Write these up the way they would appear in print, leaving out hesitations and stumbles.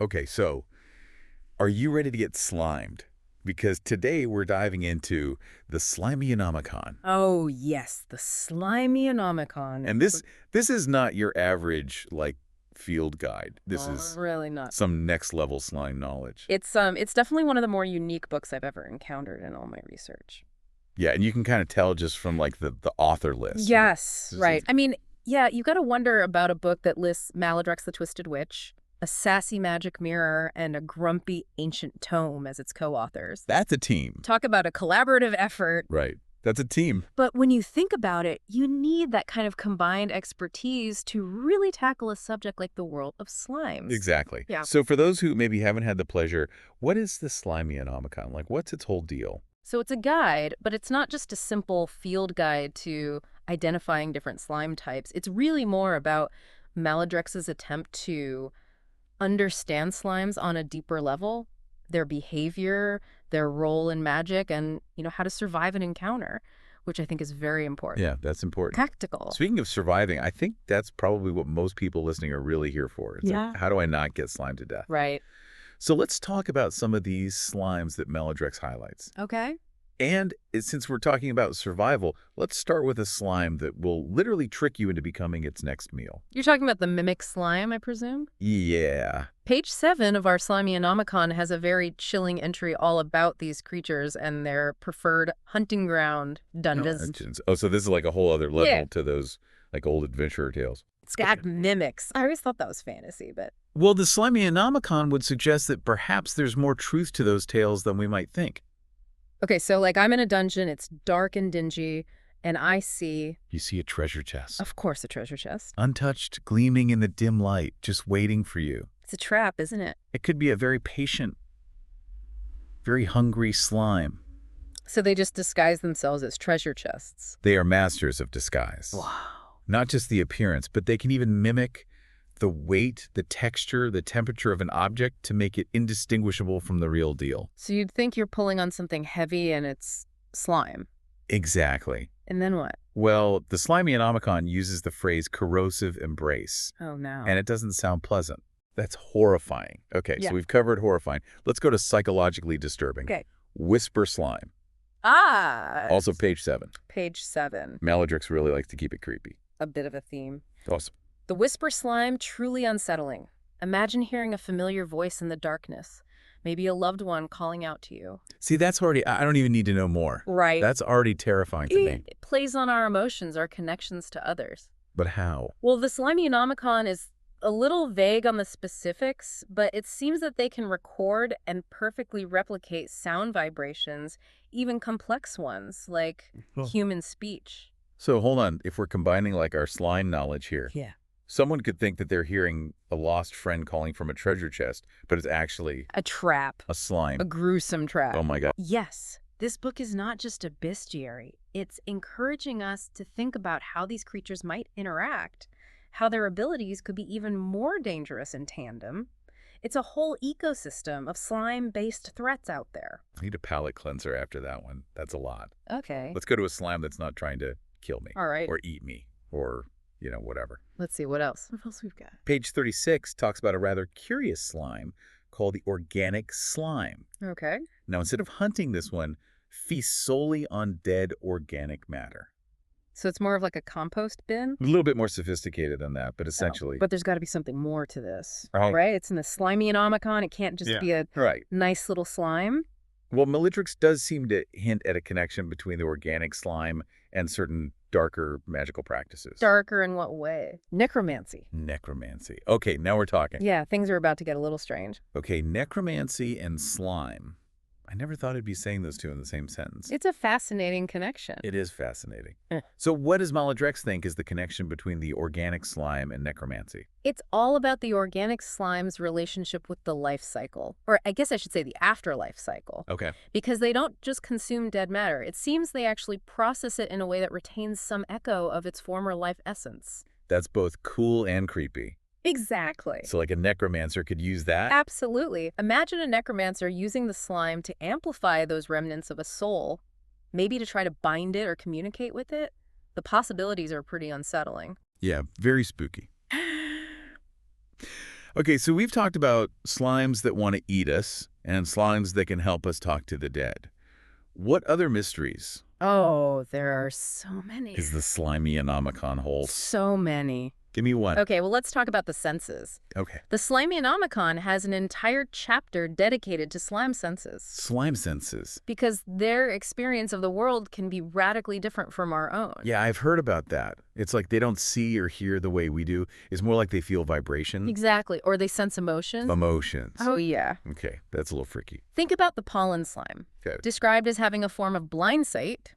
Okay, so are you ready to get slimed? Because today we're diving into the Slimeonomicon. Oh, yes, the Slimeonomicon. And this is not your average, like, field guide. This is Really not. some next-level slime knowledge. It's definitely one of the more unique books I've ever encountered in all my research. Yeah, and you can kind of tell just from, like, the author list. Yes, This right. is- I mean, yeah, you got to wonder about a book that lists Maladrex the Twisted Witch, a sassy magic mirror, and a grumpy ancient tome as its co-authors. That's a team. Talk about a collaborative effort. Right. That's a team. But when you think about it, you need that kind of combined expertise to really tackle a subject like the world of slimes. Exactly. Yeah. So for those who maybe haven't had the pleasure, what is the Slimeonomicon? Like, what's its whole deal? So it's a guide, but it's not just a simple field guide to identifying different slime types. It's really more about Maladrex's attempt to understand slimes on a deeper level, their behavior, their role in magic, and, how to survive an encounter, which I think is very important. Yeah, that's important. Tactical. Speaking of surviving, I think that's probably what most people listening are really here for. It's like, how do I not get slimed to death? Right. So let's talk about some of these slimes that Maladrex highlights. Okay. And since we're talking about survival, let's start with a slime that will literally trick you into becoming its next meal. You're talking about the mimic slime, I presume? Yeah. Page 7 of our Slimeonomicon has a very chilling entry all about these creatures and their preferred hunting ground, dungeons. Oh, so this is like a whole other level Yeah. to those like old adventurer tales. It's got mimics. I always thought that was fantasy, but... Well, the Slimeonomicon would suggest that perhaps there's more truth to those tales than we might think. Okay, so like I'm in a dungeon, it's dark and dingy, and I see, You see a treasure chest. of course, a treasure chest. Untouched, gleaming in the dim light, just waiting for you. It's a trap, isn't it? It could be a very patient, very hungry slime. So they just disguise themselves as treasure chests. They are masters of disguise. Wow. Not just the appearance, but they can even mimic the weight, the texture, the temperature of an object to make it indistinguishable from the real deal. So you'd think you're pulling on something heavy and it's slime. Exactly. And then what? Well, the Slimeonomicon uses the phrase corrosive embrace, Oh, no. and it doesn't sound pleasant. That's horrifying. Okay, Yeah. so we've covered horrifying. Let's go to psychologically disturbing. Okay. Whisper slime. Ah! Also page 7. Page 7. Maladrix really likes to keep it creepy. A bit of a theme. Awesome. The whisper slime, truly unsettling. Imagine hearing a familiar voice in the darkness. Maybe a loved one calling out to you. See, that's already, I don't even need to know more. Right. That's already terrifying to me. It plays on our emotions, our connections to others. But how? Well, the Slimeonomicon is a little vague on the specifics, but it seems that they can record and perfectly replicate sound vibrations, even complex ones, like human speech. So hold on, if we're combining like our slime knowledge here, Yeah. someone could think that they're hearing a lost friend calling from a treasure chest, but it's actually A trap. a slime. A gruesome trap. Oh my God. Yes, this book is not just a bestiary. It's encouraging us to think about how these creatures might interact, how their abilities could be even more dangerous in tandem. It's a whole ecosystem of slime-based threats out there. I need a palate cleanser after that one. That's a lot. Okay. Let's go to a slime that's not trying to kill me. All right. Or eat me. Or, whatever. Let's see, what else? What else we've got? Page 36 talks about a rather curious slime called the organic slime. Okay. Now, instead of hunting this one, feasts solely on dead organic matter. So it's more of like a compost bin? A little bit more sophisticated than that, but essentially. But there's got to be something more to this, Right. right? It's in the Slimeonomicon. It can't just be a Right. nice little slime. Well, Maladrix does seem to hint at a connection between the organic slime and certain darker magical practices. Darker in what way? Necromancy. Necromancy. Okay, now we're talking. Yeah, things are about to get a little strange. Okay, necromancy and slime. I never thought I'd be saying those two in the same sentence. It's a fascinating connection. It is fascinating. Eh. So what does Maladrix think is the connection between the organic slime and necromancy? It's all about the organic slime's relationship with the life cycle. Or I guess I should say the afterlife cycle. Okay. Because they don't just consume dead matter. It seems they actually process it in a way that retains some echo of its former life essence. That's both cool and creepy. Exactly. So like a necromancer could use that? Absolutely. Imagine a necromancer using the slime to amplify those remnants of a soul, maybe to try to bind it or communicate with it. The possibilities are pretty unsettling. Yeah, very spooky. Okay, so we've talked about slimes that want to eat us and slimes that can help us talk to the dead. What other mysteries Oh, there are so many. is the Slimeonomicon hold? So many. Give me one. Okay, well, let's talk about the senses. Okay. The Slimeonomicon has an entire chapter dedicated to slime senses Slime senses. because their experience of the world can be radically different from our own. Yeah, I've heard about that. It's like they don't see or hear the way we do. It's more like they feel vibration. Exactly. Or they sense emotions. Emotions. Oh, yeah. Okay, that's a little freaky. Think about the pollen slime. Okay. Described as having a form of blind sight,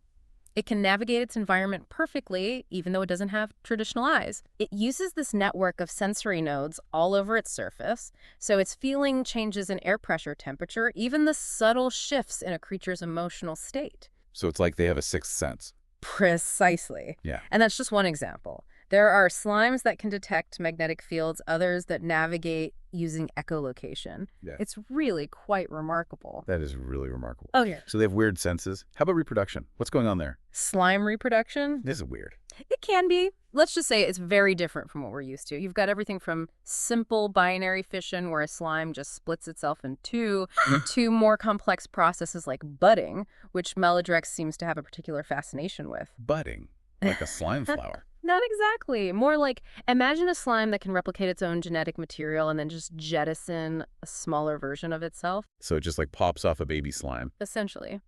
it can navigate its environment perfectly, even though it doesn't have traditional eyes. It uses this network of sensory nodes all over its surface, so it's feeling changes in air pressure, temperature, even the subtle shifts in a creature's emotional state. So it's like they have a sixth sense. Precisely. Yeah. And that's just one example. There are slimes that can detect magnetic fields, others that navigate using echolocation. Yeah. It's really quite remarkable. That is really remarkable. Oh, yeah. So they have weird senses. How about reproduction? What's going on there? Slime reproduction? This is weird. It can be. Let's just say it's very different from what we're used to. You've got everything from simple binary fission, where a slime just splits itself in two, to more complex processes like budding, which Melodrex seems to have a particular fascination with. Budding, like a slime flower. Not exactly. More like, imagine a slime that can replicate its own genetic material and then just jettison a smaller version of itself, So it just like pops off a baby slime. essentially.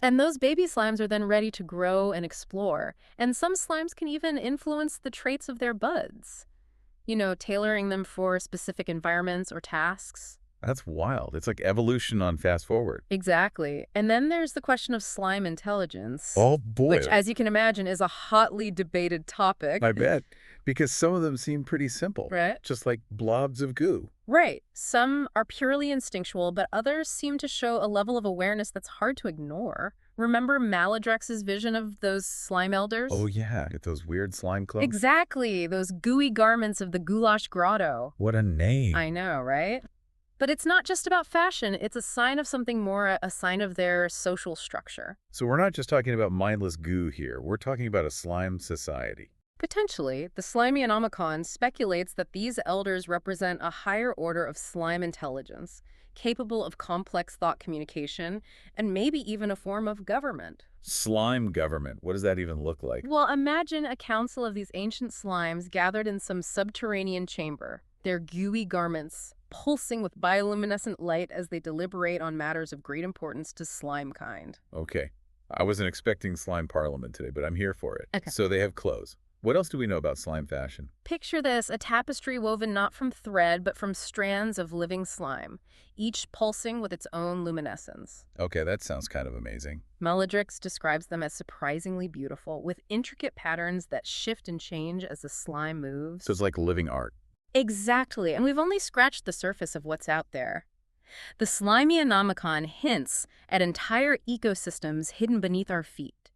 And those baby slimes are then ready to grow and explore. And some slimes can even influence the traits of their buds, tailoring them for specific environments or tasks. That's wild. It's like evolution on fast forward. Exactly. And then there's the question of slime intelligence. Oh, boy. Which, as you can imagine, is a hotly debated topic. I bet. Because some of them seem pretty simple. Right. Just like blobs of goo. Right. Some are purely instinctual, but others seem to show a level of awareness that's hard to ignore. Remember Maladrex's vision of those slime elders? Oh, yeah. Get those weird slime cloaks. Exactly. Those gooey garments of the Goulash Grotto. What a name. I know, right? But it's not just about fashion. It's a sign of something more, a sign of their social structure. So we're not just talking about mindless goo here. We're talking about a slime society. Potentially, the Slimeonomicon speculates that these elders represent a higher order of slime intelligence, capable of complex thought communication, and maybe even a form of government. Slime government. What does that even look like? Well, imagine a council of these ancient slimes gathered in some subterranean chamber, their gooey garments pulsing with bioluminescent light as they deliberate on matters of great importance to slime kind. Okay. I wasn't expecting slime parliament today, but I'm here for it. Okay. So they have clothes. What else do we know about slime fashion? Picture this, a tapestry woven not from thread, but from strands of living slime, each pulsing with its own luminescence. Okay, that sounds kind of amazing. Melodrix describes them as surprisingly beautiful, with intricate patterns that shift and change as the slime moves. So it's like living art. Exactly, and we've only scratched the surface of what's out there. The Slimeonomicon hints at entire ecosystems hidden beneath our feet,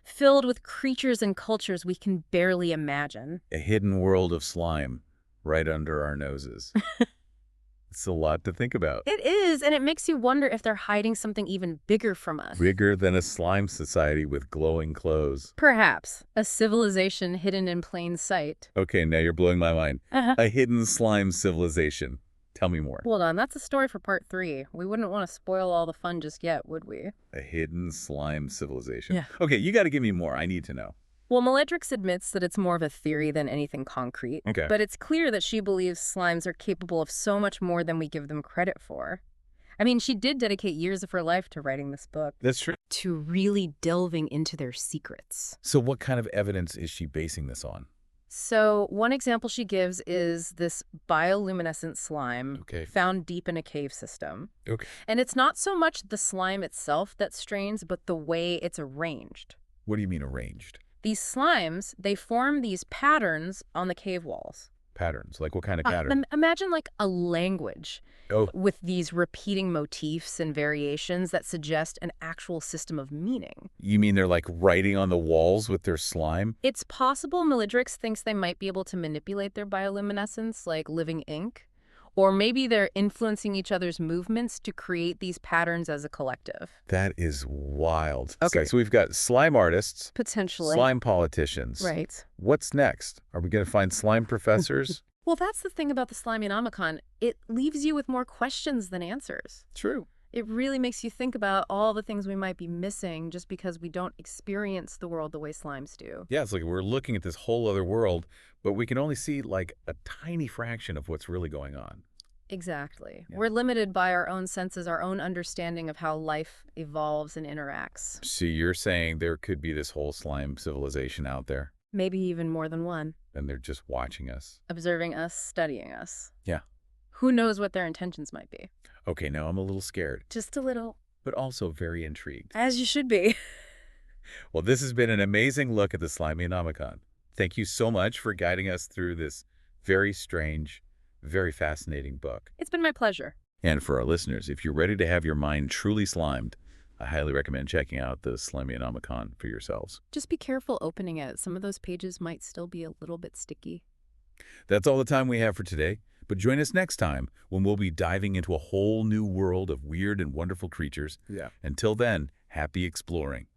filled with creatures and cultures we can barely imagine. A hidden world of slime right under our noses. It's a lot to think about. It is, and it makes you wonder if they're hiding something even bigger from us. Bigger than a slime society with glowing clothes. Perhaps a civilization hidden in plain sight. Okay, now you're blowing my mind. Uh-huh. A hidden slime civilization. Tell me more. Hold on, that's a story for part 3. We wouldn't want to spoil all the fun just yet, would we? A hidden slime civilization. Yeah. Okay, you got to give me more. I need to know. Well, Melodrix admits that it's more of a theory than anything concrete. Okay. But it's clear that she believes slimes are capable of so much more than we give them credit for. I mean, she did dedicate years of her life to writing this book. That's true. To really delving into their secrets. So what kind of evidence is she basing this on? So one example she gives is this bioluminescent slime found deep in a cave system. Okay. And it's not so much the slime itself that's strange, but the way it's arranged. What do you mean arranged? These slimes, they form these patterns on the cave walls. Patterns? Like what kind of pattern? Imagine like a language with these repeating motifs and variations that suggest an actual system of meaning. You mean they're like writing on the walls with their slime? It's possible Melodrix thinks they might be able to manipulate their bioluminescence like living ink. Or maybe they're influencing each other's movements to create these patterns as a collective. That is wild. Okay. So we've got slime artists. Potentially. Slime politicians. Right. What's next? Are we going to find slime professors? Well, that's the thing about the Slimeonomicon. It leaves you with more questions than answers. True. It really makes you think about all the things we might be missing just because we don't experience the world the way slimes do. Yeah, it's like we're looking at this whole other world, but we can only see like a tiny fraction of what's really going on. Exactly. Yeah. We're limited by our own senses, our own understanding of how life evolves and interacts. So you're saying there could be this whole slime civilization out there, Maybe even more than one. and they're just watching us. Observing us, studying us. Yeah. Who knows what their intentions might be? Okay, now I'm a little scared, Just a little. but also very intrigued. As you should be. Well, this has been an amazing look at the Slimeonomicon. Thank you so much for guiding us through this very strange, very fascinating book. It's been my pleasure. And for our listeners, if you're ready to have your mind truly slimed, I highly recommend checking out the Slimeonomicon for yourselves. Just be careful opening it. Some of those pages might still be a little bit sticky. That's all the time we have for today, but join us next time when we'll be diving into a whole new world of weird and wonderful creatures. Yeah. Until then, happy exploring.